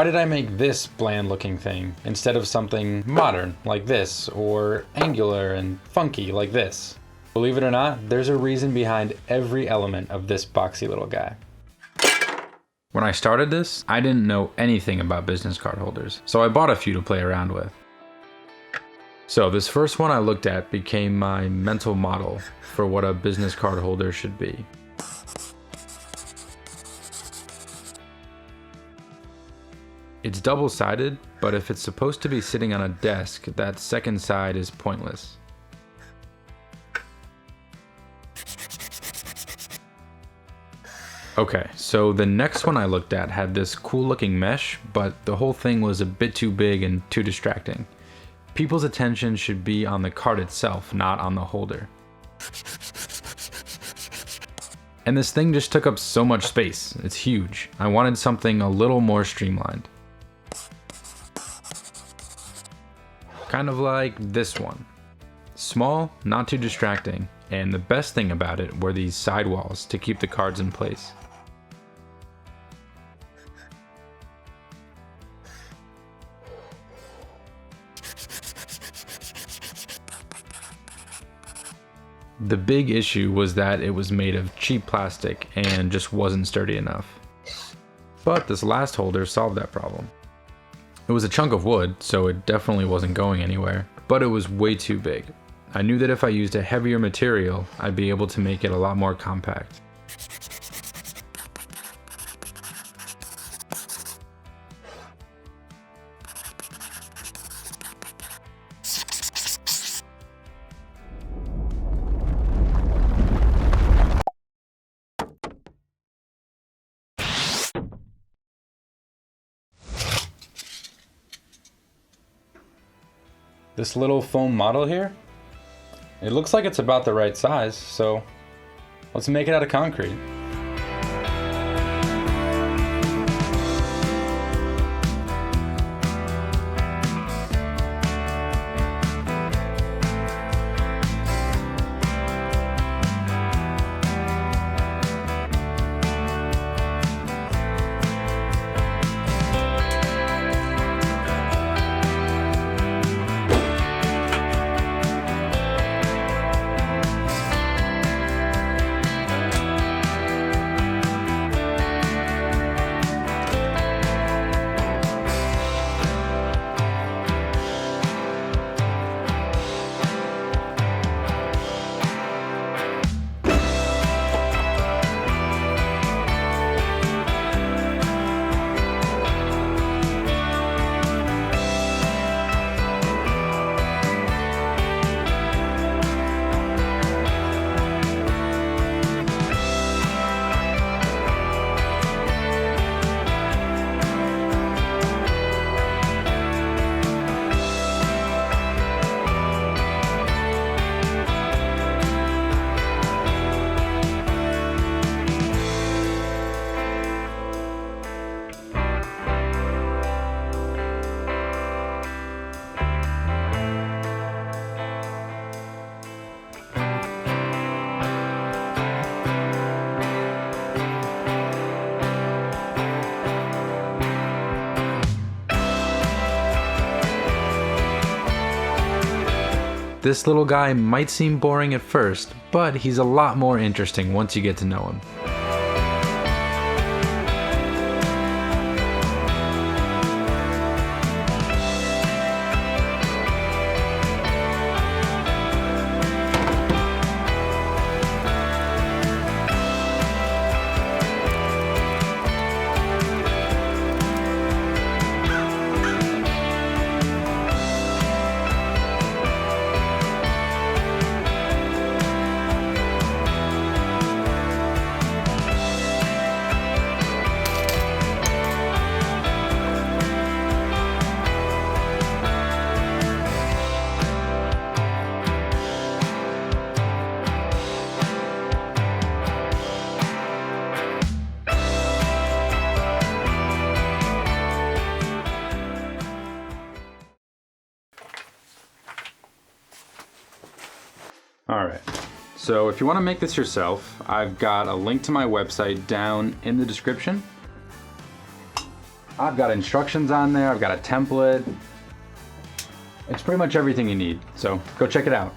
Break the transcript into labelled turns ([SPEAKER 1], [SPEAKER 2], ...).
[SPEAKER 1] Why did I make this bland looking thing instead of something modern like this, or angular and funky like this? Believe it or not, there's a reason behind every element of this boxy little guy. When I started this, I didn't know anything about business card holders, so I bought a few to play around with. So this first one I looked at became my mental model for what a business card holder should be. It's double-sided, but if it's supposed to be sitting on a desk, that second side is pointless. Okay, so the next one I looked at had this cool looking mesh, but the whole thing was a bit too big and too distracting. People's attention should be on the card itself, not on the holder. And this thing just took up so much space. It's huge. I wanted something a little more streamlined. Kind of like this one. Small, not too distracting, and the best thing about it were these sidewalls to keep the cards in place. The big issue was that it was made of cheap plastic and just wasn't sturdy enough. But this last holder solved that problem. It was a chunk of wood, so it definitely wasn't going anywhere, but it was way too big. I knew that if I used a heavier material, I'd be able to make it a lot more compact. This little foam model here, it looks like it's about the right size, so let's make it out of concrete. This little guy might seem boring at first, but he's a lot more interesting once you get to know him. Alright, so if you want to make this yourself, I've got a link to my website down in the description. I've got instructions on there, I've got a template. It's pretty much everything you need, so go check it out.